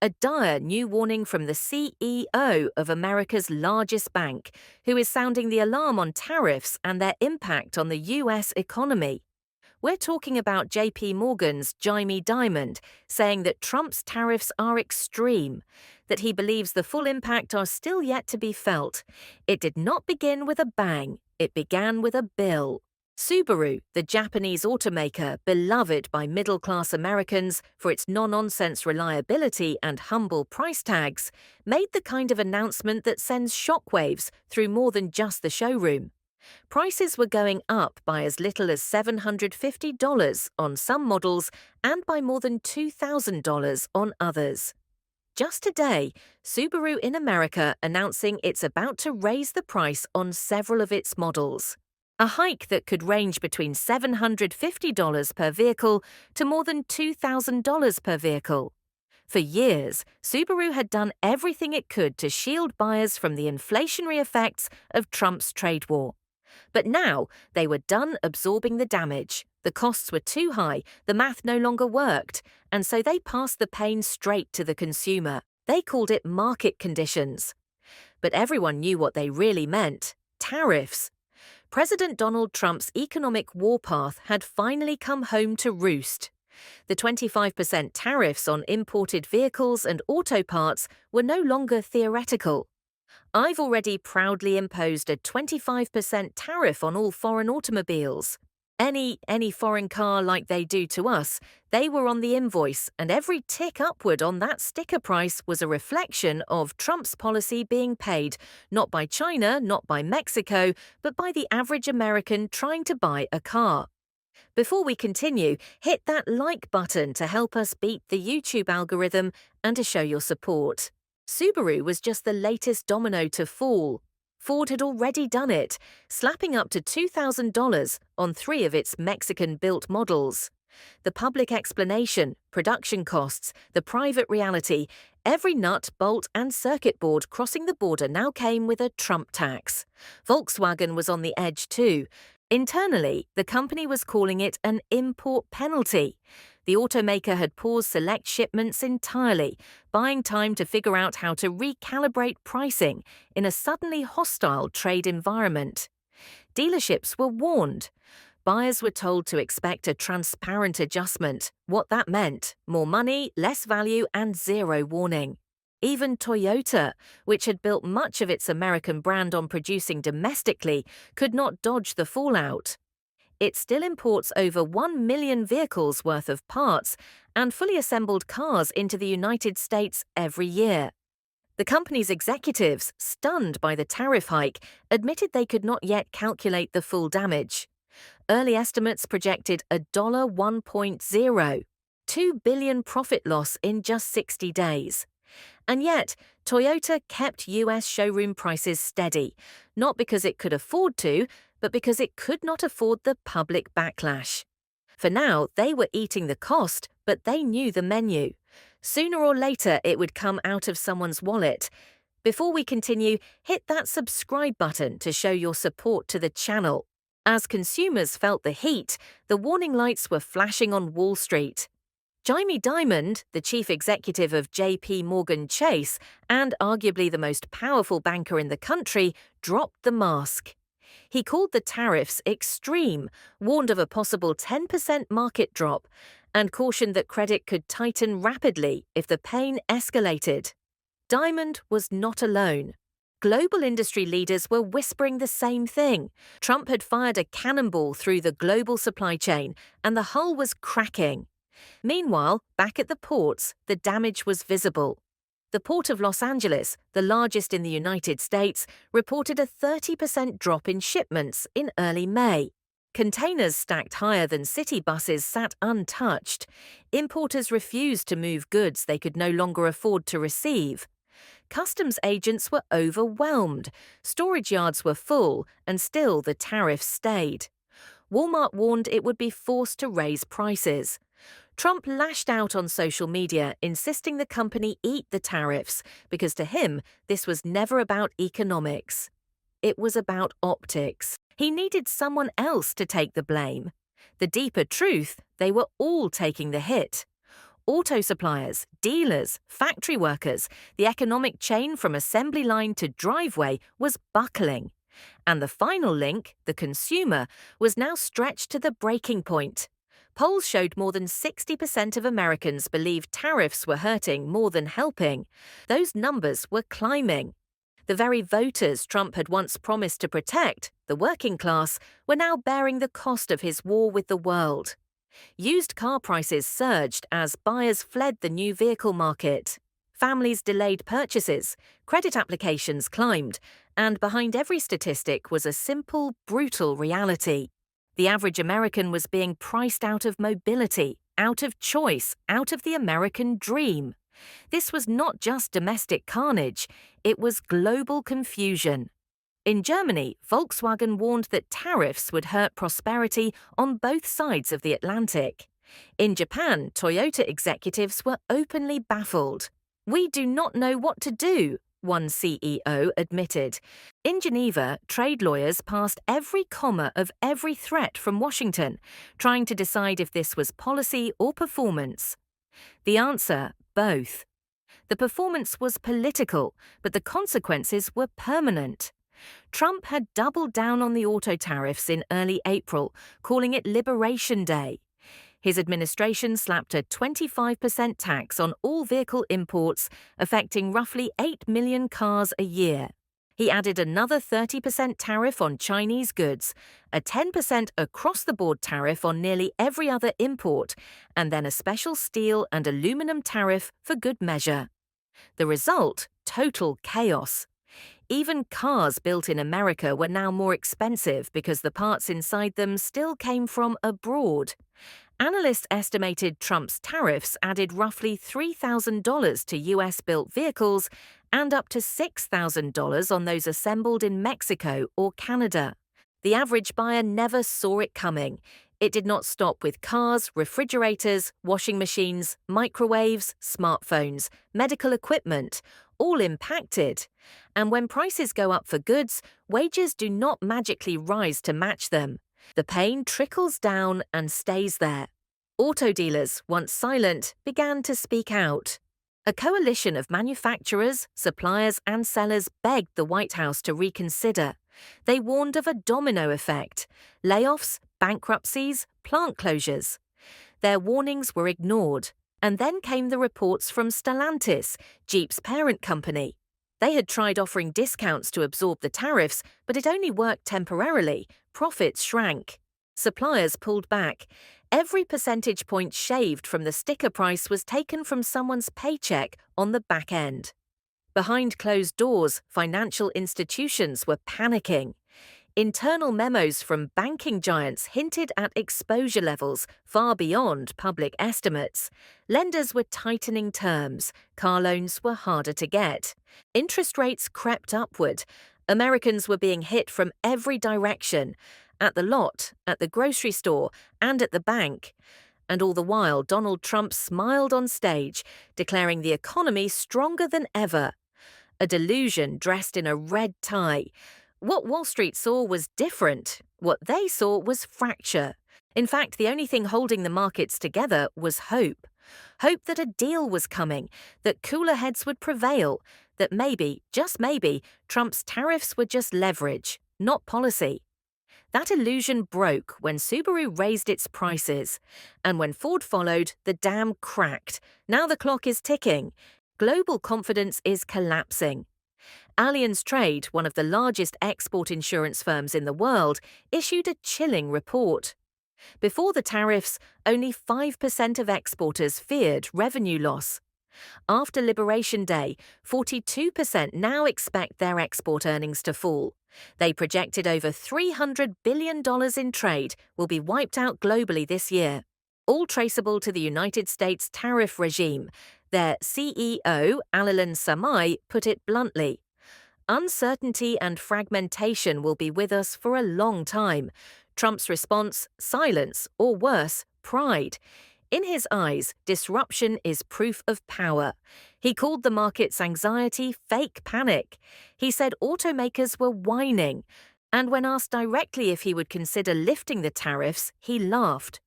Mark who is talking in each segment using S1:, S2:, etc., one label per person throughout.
S1: A dire new warning from the CEO of America's largest bank, who is sounding the alarm on tariffs and their impact on the US economy. We're talking about JPMorgan's Jamie Dimon saying that Trump's tariffs are extreme, that he believes the full impact are still yet to be felt. It did not begin with a bang, it began with a bill. Subaru, the Japanese automaker beloved by middle-class Americans for its no-nonsense reliability and humble price tags, made the kind of announcement that sends shockwaves through more than just the showroom. Prices were going up by as little as $750 on some models and by more than $2,000 on others. Just today, Subaru in America announcing it's about to raise the price on several of its models. A hike that could range between $750 per vehicle to more than $2,000 per vehicle. For years, Subaru had done everything it could to shield buyers from the inflationary effects of Trump's trade war. But now they were done absorbing the damage. The costs were too high, the math no longer worked, and so they passed the pain straight to the consumer. They called it market conditions. But everyone knew what they really meant: tariffs. President Donald Trump's economic warpath had finally come home to roost. The 25% tariffs on imported vehicles and auto parts were no longer theoretical. I've already proudly imposed a 25% tariff on all foreign automobiles. Any foreign car like they do to us, they were on the invoice, and every tick upward on that sticker price was a reflection of Trump's policy being paid, not by China, not by Mexico, but by the average American trying to buy a car. Before we continue, hit that like button to help us beat the YouTube algorithm and to show your support. Subaru was just the latest domino to fall. Ford had already done it, slapping up to $2,000 on 3 of its Mexican-built models. The public explanation, production costs, the private reality, every nut, bolt and circuit board crossing the border now came with a Trump tax. Volkswagen was on the edge too. Internally, the company was calling it an import penalty. The automaker had paused select shipments entirely, buying time to figure out how to recalibrate pricing in a suddenly hostile trade environment. Dealerships were warned. Buyers were told to expect a transparent adjustment. What that meant: more money, less value, and zero warning. Even Toyota, which had built much of its American brand on producing domestically, could not dodge the fallout. It still imports over 1 million vehicles worth of parts and fully assembled cars into the United States every year. The company's executives, stunned by the tariff hike, admitted they could not yet calculate the full damage. Early estimates projected a $1.0, $2 billion profit loss in just 60 days. And yet, Toyota kept US showroom prices steady, not because it could afford to, but because it could not afford the public backlash. For now, they were eating the cost, but they knew the menu. Sooner or later, it would come out of someone's wallet. Before we continue, hit that subscribe button to show your support to the channel. As consumers felt the heat, the warning lights were flashing on Wall Street. Jamie Dimon, the chief executive of JPMorgan Chase and arguably the most powerful banker in the country, dropped the mask. He called the tariffs extreme, warned of a possible 10% market drop, and cautioned that credit could tighten rapidly if the pain escalated. Dimon was not alone. Global industry leaders were whispering the same thing. Trump had fired a cannonball through the global supply chain, and the hull was cracking. Meanwhile, back at the ports, the damage was visible. The Port of Los Angeles, the largest in the United States, reported a 30% drop in shipments in early May. Containers stacked higher than city buses sat untouched. Importers refused to move goods they could no longer afford to receive. Customs agents were overwhelmed. Storage yards were full, and still the tariffs stayed. Walmart warned it would be forced to raise prices. Trump lashed out on social media, insisting the company eat the tariffs, because to him, this was never about economics. It was about optics. He needed someone else to take the blame. The deeper truth, they were all taking the hit. Auto suppliers, dealers, factory workers, the economic chain from assembly line to driveway was buckling. And the final link, the consumer, was now stretched to the breaking point. Polls showed more than 60% of Americans believed tariffs were hurting more than helping. Those numbers were climbing. The very voters Trump had once promised to protect, the working class, were now bearing the cost of his war with the world. Used car prices surged as buyers fled the new vehicle market. Families delayed purchases, credit applications climbed, and behind every statistic was a simple, brutal reality. The average American was being priced out of mobility, out of choice, out of the American dream. This was not just domestic carnage, it was global confusion. In Germany, Volkswagen warned that tariffs would hurt prosperity on both sides of the Atlantic. In Japan, Toyota executives were openly baffled. "We do not know what to do," one CEO admitted. In Geneva, trade lawyers passed every comma of every threat from Washington, trying to decide if this was policy or performance. The answer, both. The performance was political, but the consequences were permanent. Trump had doubled down on the auto tariffs in early April, calling it Liberation Day. His administration slapped a 25% tax on all vehicle imports, affecting roughly 8 million cars a year. He added another 30% tariff on Chinese goods, a 10% across-the-board tariff on nearly every other import, and then a special steel and aluminum tariff for good measure. The result? Total chaos. Even cars built in America were now more expensive because the parts inside them still came from abroad. Analysts estimated Trump's tariffs added roughly $3,000 to US-built vehicles and up to $6,000 on those assembled in Mexico or Canada. The average buyer never saw it coming. It did not stop with cars, refrigerators, washing machines, microwaves, smartphones, medical equipment, all impacted. And when prices go up for goods, wages do not magically rise to match them. The pain trickles down and stays there. Auto dealers, once silent, began to speak out. A coalition of manufacturers, suppliers, and sellers begged the White House to reconsider. They warned of a domino effect: layoffs, bankruptcies, plant closures. Their warnings were ignored, and then came the reports from Stellantis, Jeep's parent company. They had tried offering discounts to absorb the tariffs, but it only worked temporarily. Profits shrank. Suppliers pulled back. Every percentage point shaved from the sticker price was taken from someone's paycheck on the back end. Behind closed doors, financial institutions were panicking. Internal memos from banking giants hinted at exposure levels far beyond public estimates. Lenders were tightening terms. Car loans were harder to get. Interest rates crept upward. Americans were being hit from every direction: at the lot, at the grocery store, and at the bank. And all the while, Donald Trump smiled on stage, declaring the economy stronger than ever. A delusion dressed in a red tie. What Wall Street saw was different. What they saw was fracture. In fact, the only thing holding the markets together was hope. Hope that a deal was coming, that cooler heads would prevail, that maybe, just maybe, Trump's tariffs were just leverage, not policy. That illusion broke when Subaru raised its prices. And when Ford followed, the dam cracked. Now the clock is ticking. Global confidence is collapsing. Allianz Trade, one of the largest export insurance firms in the world, issued a chilling report. Before the tariffs, only 5% of exporters feared revenue loss. After Liberation Day, 42% now expect their export earnings to fall. They projected over $300 billion in trade will be wiped out globally this year, all traceable to the United States tariff regime. Their CEO, Alilan Samai, put it bluntly. Uncertainty and fragmentation will be with us for a long time. Trump's response: silence, or worse, pride. In his eyes, disruption is proof of power. He called the market's anxiety fake panic. He said automakers were whining. And when asked directly if he would consider lifting the tariffs, he laughed.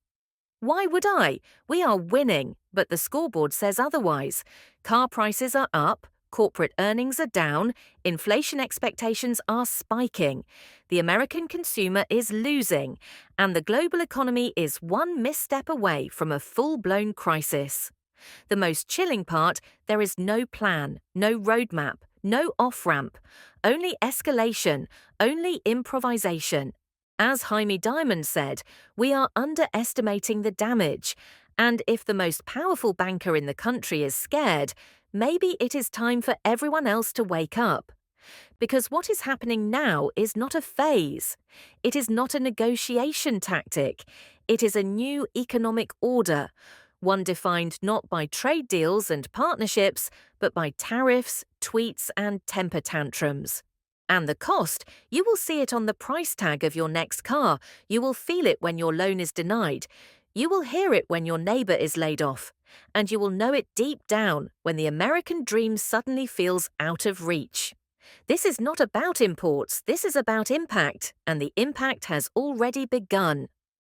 S1: Why would I? We are winning, but the scoreboard says otherwise. Car prices are up, corporate earnings are down, inflation expectations are spiking. The American consumer is losing, and the global economy is one misstep away from a full-blown crisis. The most chilling part, there is no plan, no roadmap, no off-ramp, only escalation, only improvisation. As Jaime Dimon said, we are underestimating the damage, and if the most powerful banker in the country is scared, maybe it is time for everyone else to wake up. Because what is happening now is not a phase. It is not a negotiation tactic. It is a new economic order, one defined not by trade deals and partnerships, but by tariffs, tweets, and temper tantrums. And the cost, you will see it on the price tag of your next car, you will feel it when your loan is denied, you will hear it when your neighbor is laid off, and you will know it deep down when the American dream suddenly feels out of reach. This is not about imports, this is about impact, and the impact has already begun.